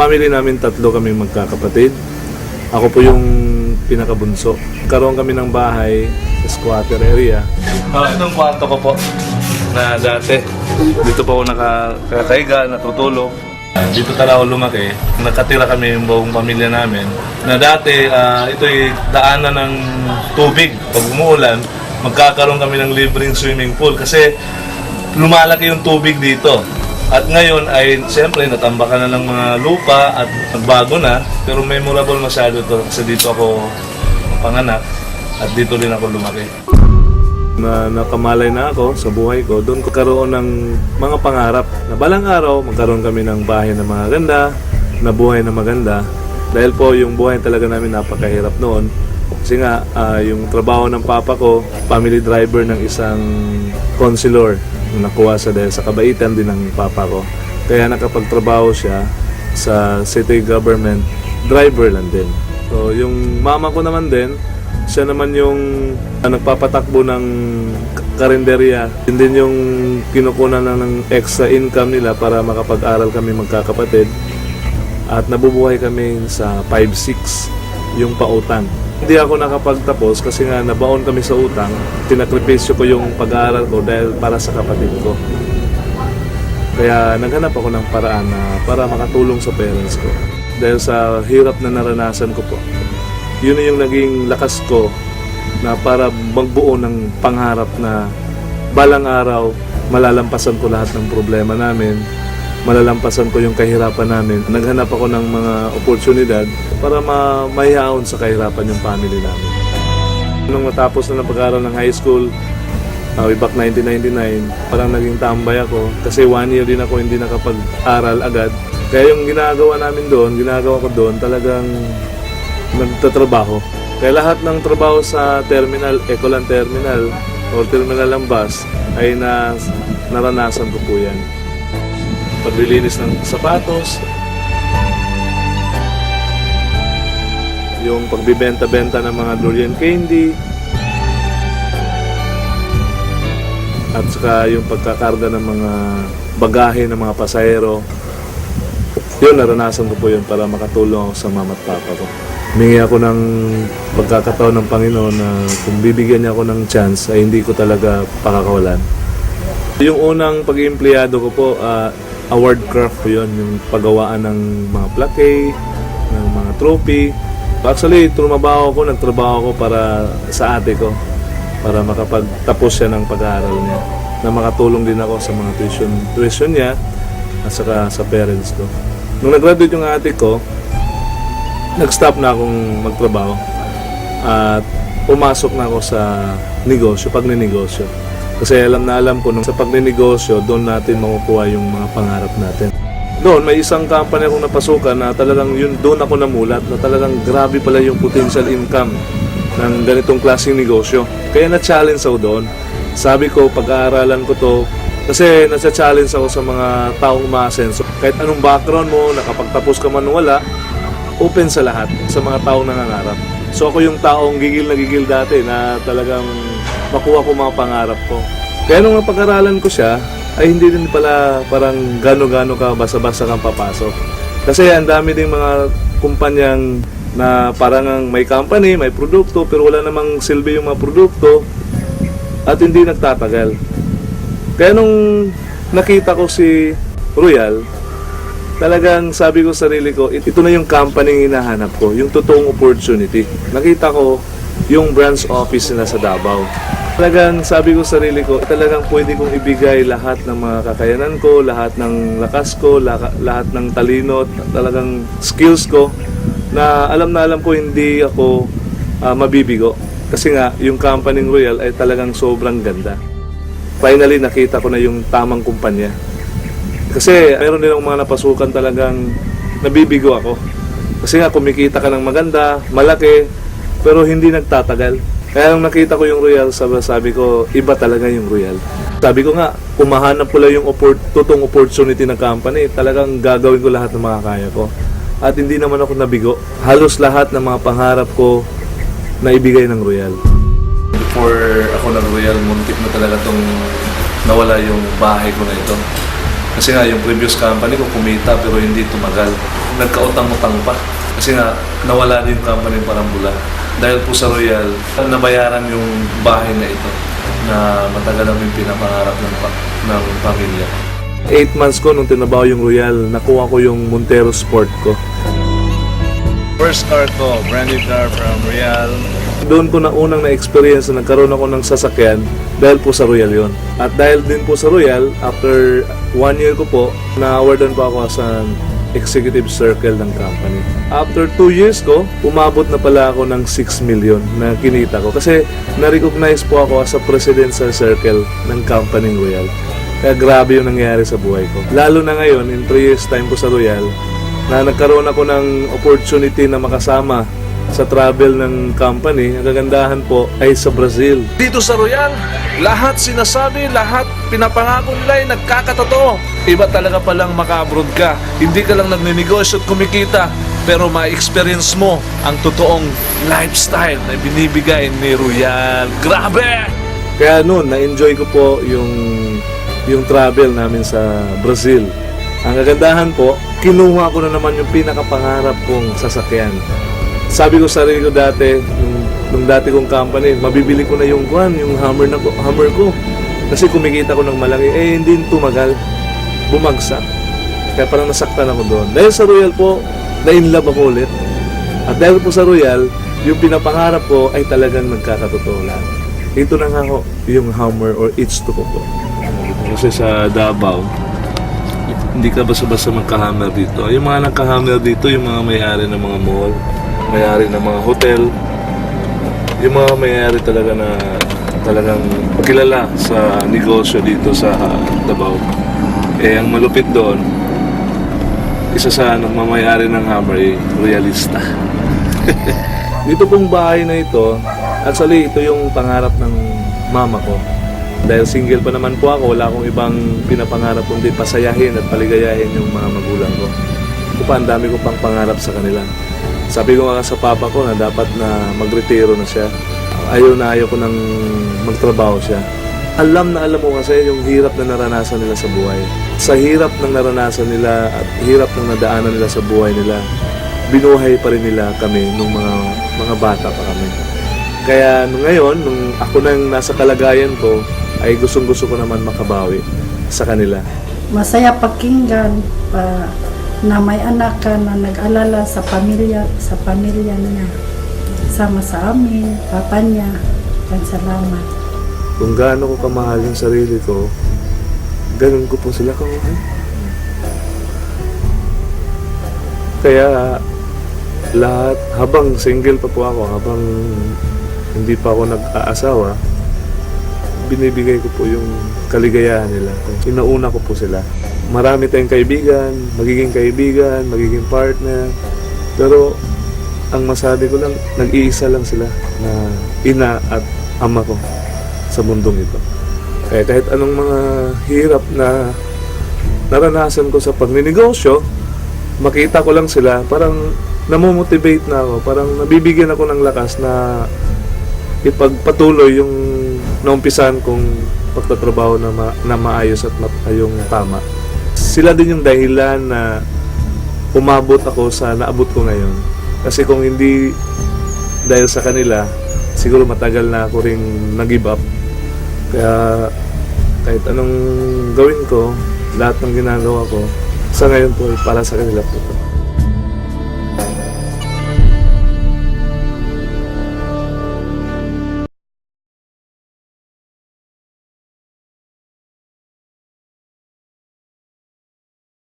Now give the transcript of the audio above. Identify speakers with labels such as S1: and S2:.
S1: family namin, 3 kaming magkakapatid. Ako po yung pinakabunso. Karoon kami ng bahay sa squatter area. Itong kwarto ko po na dati. Dito po ako nakakaiga, natutulog. Dito talaga ako lumaki. Nakatira kami yung buong pamilya namin. Na dati, ito'y daanan ng tubig. Pag umuulan, magkakaroon kami ng libreng swimming pool kasi lumalaki yung tubig dito. At ngayon ay siyempre natambakan na ng mga lupa at nagbago na, pero memorable masyado to kasi dito ako panganak at dito rin ako lumaki. Nakamalay na ako sa buhay ko, doon ko karoon ng mga pangarap na balang araw magkaroon kami ng bahay na maganda, na buhay na maganda. Dahil po yung buhay talaga namin napakahirap noon. Kasi nga yung trabaho ng papa ko, family driver ng isang counselor. Nakuha sa dahil sa kabaitan din ng papa ko. Kaya nakapagtrabaho siya sa city government, driver lang din. So yung mama ko naman din, siya naman yung nagpapatakbo ng karinderya. Yun din yung kinukunan ng extra income nila para makapag-aral kami magkakapatid. At nabubuhay kami sa 5-6 yung pautang. Hindi ako nakapagtapos kasi nga nabaon kami sa utang. Tinakripisyo ko yung pag-aaral ko dahil para sa kapatid ko. Kaya naghanap ako ng paraan na para makatulong sa parents ko. Dahil sa hirap na naranasan ko po. Yun yung naging lakas ko na para magbuo ng pangarap na balang araw malalampasan ko lahat ng problema namin. Malalampasan ko yung kahirapan namin. Naghanap ako ng mga oportunidad para mahihaon sa kahirapan yung family namin. Nung natapos na ng pag-aaral ng high school, way back 1999, parang naging tambay ako kasi 1 year din ako hindi nakapag-aral agad. Kaya yung ginagawa ko doon, talagang nagtatrabaho. Kaya lahat ng trabaho sa terminal, Ecoland Terminal o Terminal ng bus ay naranasan ko po yan. Paglilinis ng sapatos, yung pagbibenta-benta ng mga durian candy, at saka yung pagkakarga ng mga bagahe ng mga pasahero. Yun, naranasan ko po yun para makatulong ako sa mama at papa ko. Humingi ako ng pagkakataon ng Panginoon na kung bibigyan niya ako ng chance ay hindi ko talaga pakakawalan. Yung unang pag-iempleyado ko po, award craft po yun, yung paggawaan ng mga plaque, ng mga trophy. Actually, nagtrabaho ko para sa ate ko, para makapagtapos siya ng pag-aaral niya, na makatulong din ako sa mga tuition niya at saka sa parents ko. Nung nag-graduate yung ate ko, nag-stop na akong magtrabaho at pumasok na ako sa negosyo, pagninegosyo. Kasi alam ko nung sa pagninegosyo, doon natin makukuha yung mga pangarap natin. Doon, may isang company akong napasukan na talagang doon ako namulat na talagang grabe pala yung potential income ng ganitong klaseng negosyo. Kaya na-challenge ako doon. Sabi ko, pag-aaralan ko to, kasi nasa-challenge ako sa mga taong umaasenso. Kahit anong background mo, nakapagtapos ka man wala, open sa lahat, sa mga taong nangangarap. So ako yung taong gigil na gigil dati na talagang makuha ko mga pangarap ko. Kaya nung napag-aralan ko siya, ay hindi din pala parang gano-gano ka basa-basa kang papasok. Kasi ang dami ding mga kumpanyang na parang may company, may produkto, pero wala namang silbi yung mga produkto at hindi nagtatagal. Kaya nung nakita ko si Royal, talagang sabi ko sa sarili ko, ito na yung company hinahanap ko, yung totoong opportunity. Nakita ko yung branch office nila sa Davao. Talagang sabi ko sa sarili ko, talagang pwede kong ibigay lahat ng mga kakayanan ko, lahat ng lakas ko, lahat ng talino, talagang skills ko, na alam ko hindi ako mabibigo. Kasi nga, yung company Royal ay talagang sobrang ganda. Finally, nakita ko na yung tamang kumpanya. Kasi mayroon din akong mga napasukan talagang nabibigo ako. Kasi nga, kumikita ka ng maganda, malaki, pero hindi nagtatagal. Kaya nung nakita ko yung Royal, sabi ko, iba talaga yung Royal. Sabi ko nga, kung mahanap ko lang yung totoong opportunity ng company, talagang gagawin ko lahat ng mga kaya ko. At hindi naman ako nabigo. Halos lahat ng mga pangarap ko na ibigay ng Royal. Before ako ng Royal, muntik na talaga nawala yung bahay ko na ito. Kasi nga yung previous company ko kumita pero hindi tumagal. Nagkautang-utang pa. Kasi nga nawala din yung company parang bula. Dahil po sa Royal, nabayaran yung bahay na ito na matagal namin pinapangarap ng pamilya. 8 months ko nung tinabaho yung Royal, nakuha ko yung Montero Sport ko. First car ko, brand new car from Royal. Doon ko na unang na-experience na nagkaroon ako ng sasakyan dahil po sa Royal yon. At dahil din po sa Royal, after 1 year ko po, na-awardan pa ako sa executive circle ng company. After 2 years ko, umabot na pala ako ng 6 million na kinita ko. Kasi na-recognize po ako as a presidential circle ng company Royal. Kaya grabe yung nangyari sa buhay ko. Lalo na ngayon, in 3 years time ko sa Royal, na nagkaroon ako ng opportunity na makasama sa travel ng company. Ang kagandahan po ay sa Brazil. Dito sa Royal, lahat sinasabi, lahat pinapangako nila ay nagkakatotoo. Iba talaga palang maka-abroad ka. Hindi ka lang nagnenegosyo at kumikita, pero ma-experience mo ang totoong lifestyle na binibigay ni Royal. Grabe! Kaya noon, na-enjoy ko po yung travel namin sa Brazil. Ang kagandahan po, kinuha ko na naman yung pinakapangarap kong sasakyan. Sabi ko sa sarili ko dati, nung dati kong company, mabibili ko na yung hammer ko. Kasi kumikita ko ng malaki, hindi tumagal. Bumagsak. Kaya parang nasaktan ako doon. Dahil sa Royal po, na-inlove ako ulit. At dahil po sa Royal, yung pinapangarap ko ay talagang nagkakatotoo lang. Ito na nga ho, yung hammer or H2 ko po. Kasi sa Davao, hindi ka basta-basta magka-hammer dito. Yung mga nagka-hammer dito, yung mga may-ari ng mga mall, may-ari ng mga hotel, yung mga may-ari talaga na talagang kilala sa negosyo dito sa Davao. Ang malupit doon, isa sa nagmamayari ng hammer ay royalista. Dito pong bahay na ito, actually ito yung pangarap ng mama ko. Dahil single pa naman po ako, wala akong ibang pinapangarap kundi pasayahin at paligayahin yung mga magulang ko. Ito pa, ang dami ko pang pangarap sa kanila. Sabi ko nga sa papa ko na dapat na magretiro na siya. Ayaw ko nang magtrabaho siya. Alam na alam mo kasi yung hirap na naranasan nila sa buhay. Sa hirap ng naranasan nila at hirap ng nadaanan nila sa buhay nila, binuhay pa rin nila kami nung mga bata pa kami. Kaya ngayon, nung ako nang nasa kalagayan ko, ay gustong-gusto ko naman makabawi sa kanila.
S2: Masaya pakinggan na may anak ka na nag-alala sa pamilya niya. Sama sa amin, papa niya. Salamat.
S1: Kung gaano ko kamahal yung sarili ko, ganun ko po sila kamahal. Kaya lahat, habang single pa po ako, habang hindi pa ako nag-aasawa, binibigay ko po yung kaligayahan nila. Inauna ko po sila. Marami tayong kaibigan, magiging partner. Pero ang masabi ko lang, nag-iisa lang sila na ina at ama ko sa mundong ito. Kaya kahit anong mga hirap na naranasan ko sa pagninegosyo, makita ko lang sila, parang namomotivate na ako, parang nabibigyan ako ng lakas na ipagpatuloy yung naumpisan kong pagtatrabaho na maayos at yung tama. Sila din yung dahilan na umabot ako sa naabot ko ngayon. Kasi kung hindi dahil sa kanila, siguro matagal na ako ring nag-give up. Kaya kahit anong gawin ko, lahat ng ginagawa ko, sa ngayon po para sa kanila po.